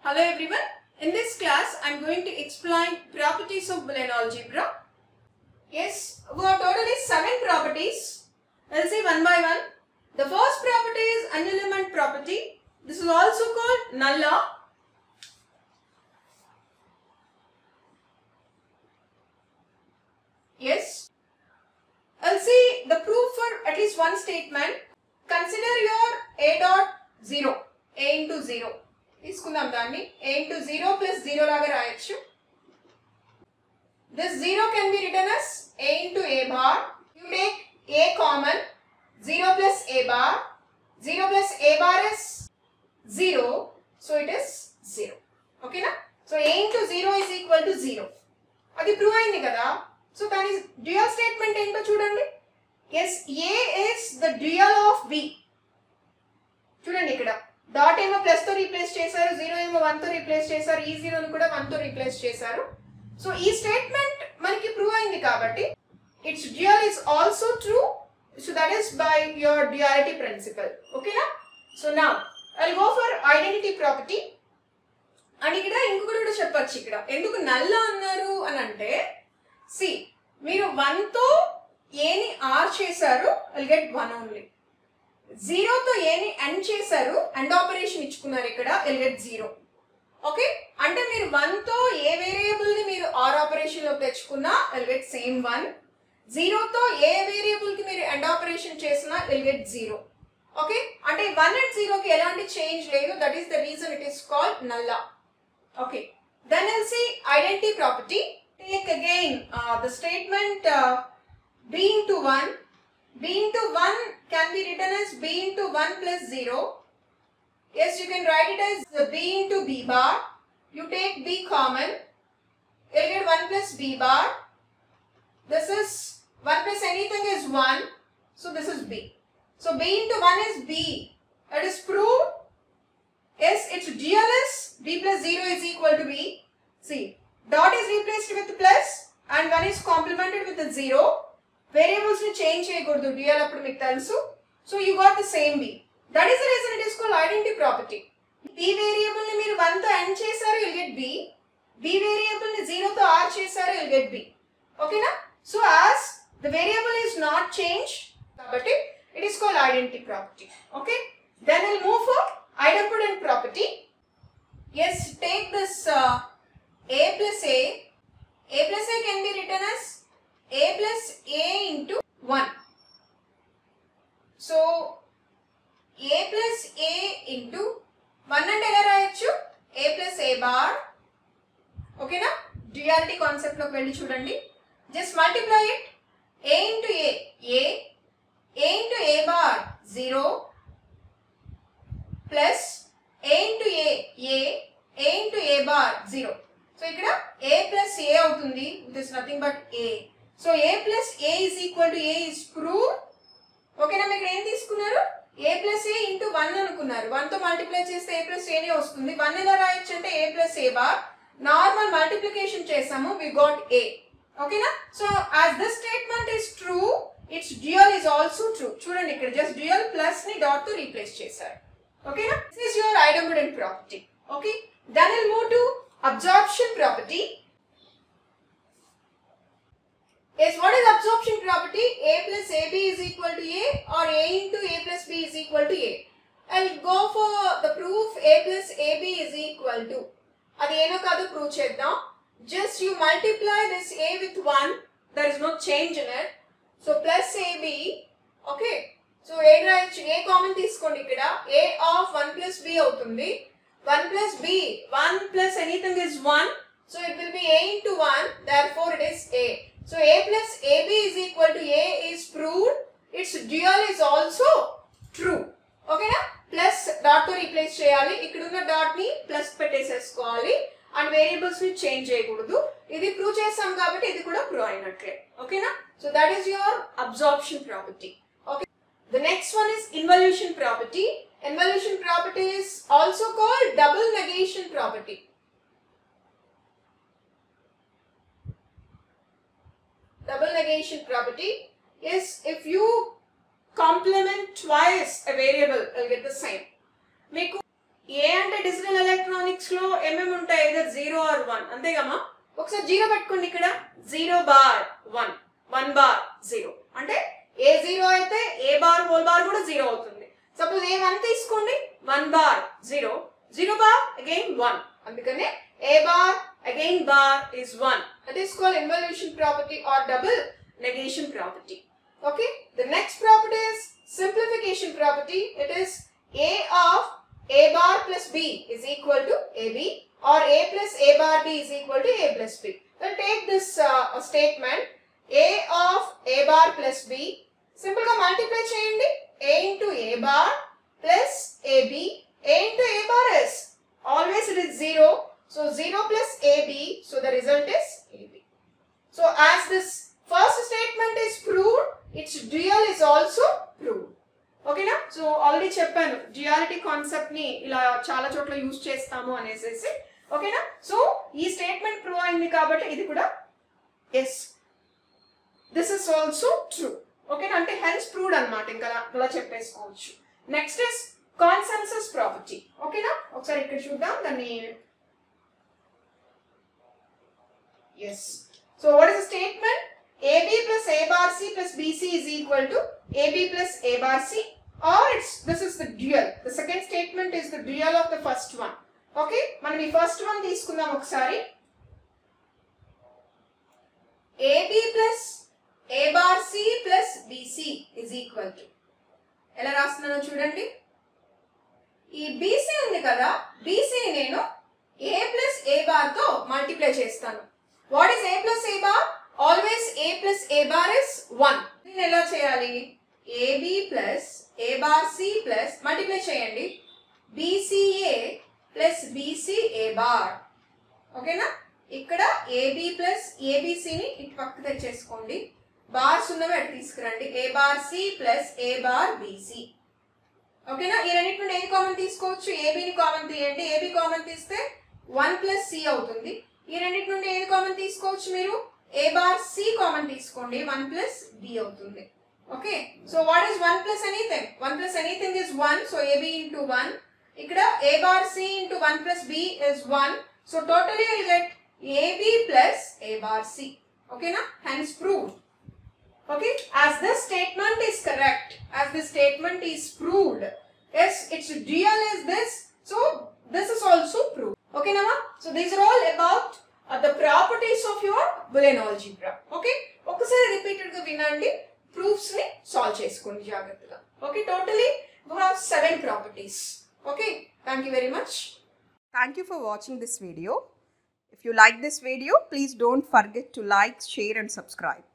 Hello everyone. In this class, I am going to explain properties of Boolean algebra. Yes, we have totally 7 properties. We'll see one by one. The first property is unelement property. This is also called nulla. Yes. I'll see the proof for at least one statement. Consider your a dot 0, a into 0. తీసుకుందాం దాన్ని a into 0 plus 0 లాగా రాయొచ్చు. This 0 can be written as a into a bar. You take a common, 0 plus a bar. 0 plus a bar is 0. So it is 0. Okay na? So a into 0 is equal to 0. అది prove అయింది కదా. So దాని dual statement ఏంటో చూడండి. Yes, a is the dual of b. చూడండి ఇక్కడ dot ఏమో plus తో రీప్లేస్ చేశారు, 0 ఏమో 1 తో రీప్లేస్ చేశారు, ఈ 0 ని కూడా 1 తో రీప్లేస్ చేశారు. సో ఈ స్టేట్మెంట్ మనకి ప్రూవ్ అయింది కాబట్టి its dual is also true. So that is by your duality principle. ఓకేనా? So now I will go for identity property. And ఇక్కడ ఇంకొకటి కూడా చెప్పొచ్చు. ఇక్కడ ఎందుకు నల్ల అన్నారు అని అంటే, సి మీరు 1 తో ఏని ఆర్ చేశారు, ఐ గెట్ 1 ఓన్లీ. 0 తో ఏని అండ్ చేశారు, అండ్ ఆపరేషన్ ఇచ్చుకున్నారు, ఇక్కడ ఐ గెట్ 0. ఓకే, అంటే మీరు 1 తో ఏ వేరియబుల్ ని మీరు ఆర్ ఆపరేషన్ లో తెచ్చుకున్నా ఐ గెట్ సేమ్ 1. 0 తో ఏ వేరియబుల్ కి మీరు అండ్ ఆపరేషన్ చేసినా ఐ గెట్ 0. ఓకే, అంటే 1 అండ్ 0 కి ఎలాంటి చేంజ్ లేదు. That is the reason it is called null law. Okay, then I'll see identity property. Take again the statement b into 1. b into 1 can be written as b into 1 plus 0. Yes, you can write it as b into b bar. You take b common, you will get 1 plus b bar. This is 1 plus anything is 1. So this is b. So b into 1 is b. That is proved. Yes, its dual is b plus 0 is equal to b. See, dot is replaced with plus and 1 is complemented with a 0. Variables ni change cheyakudadu, dual appudu meeku telusu. So you got the same b. That is the reason it is called identity property. b variable ni meer 1 tho and chesaru, you will get b. b variable ni 0 tho r chesaru, you will get b. Okay na? So as the variable is not changed, kabatti it is called identity property. Okay, then we'll move for idempotent property. Yes, take this a plus a. a plus a can be written as a plus a into 1. So a plus a into 1 అంటే ఎలా రాయొచ్చు? a plus a bar. ఓకేనా? Duality concept లోకి వెళ్ళి చూడండి. Just multiply it. a into a, a into a bar 0 plus a into a into a bar 0. So ఇక్కడ a plus a అవుతుంది. It is nothing but a. So a plus a is equal to a is proved. ఓకేనా? మీరు ఏం తీసుకున్నారు? a plus a into 1 అనుకున్నారు. 1 తో multiply చేస్తే a plus a నే వస్తుంది. 1 ఎలా రాయొచ్చు అంటే a plus a bar. Normal multiplication చేసాము, we got a. ఓకేనా? So as this statement is true, its dual is also true. చూడండి ఇక్కడ just dual plus ని డాట్ తో రీప్లేస్ చేశారు. ఓకేనా? This is your idempotent property. Okay, then we'll move to absorption property. Yes, what is absorption property? A plus AB is equal to A, or A into A plus B is equal to A. I'll go for the proof A plus AB is equal to. అది ఏనో కాదు prove చేద్దాం. Just you multiply this A with 1. There is no change in it. So plus AB. Okay. So A రాయొచ్చు. A common తీసుకోండి ఇక్కడ. A of 1 plus B అవుతుంది. 1 plus B. 1 plus anything is 1. So it will be A into 1. Therefore it is A. So a plus ab is equal to a is proved. Its dual is also true. Okay na? Plus dot to replace cheyali. Ikkadunna dot ni plus pettesesukovali and variables ni change cheyakudadu. Idi prove chesam kabatti idi kuda prove ayinatle. Okay na? So that is your absorption property. Okay. The next one is involution property. Involution property is also called double negation property. Double negation property is if you complement twice a variable, you'll get the same. మీకు ఏ అంటే digital electronics లో ఏమేమి ఉంటాయి, either 0 or 1 అంతేగమ్మా. ఒకసారి 0 పెట్టుకోండి ఇక్కడ, 0 bar 1, 1 bar 0 అంటే ఏ 0 అయితే ఏ బార్ హోల్ బార్ కూడా 0 అవుతుంది. సపోజ్ ఏ 1 తీసుకోండి, 1 బార్ 0, 0 బార్ అగైన్ 1, అందుకనే A bar again bar is 1. That is called involution property or double negation property. Okay, the next property is simplification property. It is a of a bar plus b is equal to ab, or a plus a bar b is equal to a plus b. Then take this statement, a of a bar plus b, simple ga multiply cheyandi, a into a bar plus ab, a into a bar is always it is 0, so 0 plus ab, so the result is ab. So as this first statement is proved, its dual is also proved. ఓకేనా. So already చెప్పాను duality concept ని ఇలా చాలా చోట్ల use చేస్తాము అనేసి. ఓకేనా. So ఈ స్టేట్మెంట్ ప్రూవ్ అయింది కాబట్టి ఇది కూడా yes, this is also true. ఓకేనా, అంటే హెన్స్ ప్రూవ్డ్ అనమాట, ఇంకా అలా చెప్పేసుకోవచ్చు. Next is consensus property. ఓకేనా, ఒకసారి ఇక్కడ చూద్దాం దాన్ని. Yes, so what is the statement? AB plus A bar C plus BC is equal to AB plus A bar C, or this is the dual. The second statement is the dual of the first one. Okay, మనం ఈ first one తీసుకుందాం ఒకసారి. AB plus A bar C plus BC is equal to, ఎలా రాస్తున్నానో చూడండి. ఈ BC ఉంది కదా, BC ని నేను A plus A bar తో మల్టిప్లై చేస్తాను. What is A plus A bar? Always A plus A bar is 1. దీన్ని ఎలా చేయాలి? AB plus A bar C plus multiply చేయండి, BCA plus BCA bar. ఓకేనా, ఇక్కడ AB plus ABC ని ఇటు పక్క తెచ్చేసుకోండి, బార్స్ ఉన్నవి అటు తీసుకురండి, A bar C plus A bar BC. ఓకేనా, ఈ రెండింటి నుండి ఏది కామన్ తీసుకోవచ్చు? AB ని కామన్ తీయండి, AB కామన్ తీస్తే 1 plus C అవుతుంది. ఈ రెండింటి నుండి ఏది కామన్ తీసుకోవచ్చు మీరు? A bar C కామన్ తీసుకోండి, 1 plus B అవుతుంది. Okay, so what is 1 plus anything? 1 plus anything is 1, so AB into 1. ఇక్కడ A bar C into 1 plus B is 1, so totally you will get AB plus A bar C. ఓకేనా, hence proved. Okay, as this statement is correct, as this statement is proved, yes, its dual is this, so this is also proved. Okay, Nama? So these are all about the properties of your Boolean algebra. Okay, ఒకసారి repeated గా వినండి, proofs ని solve చేసుకోండి జాగ్రత్తగా. Okay, totally we have 7 properties. Okay, thank you very much. Thank you for watching this video. If you like this video, please don't forget to like, share and subscribe.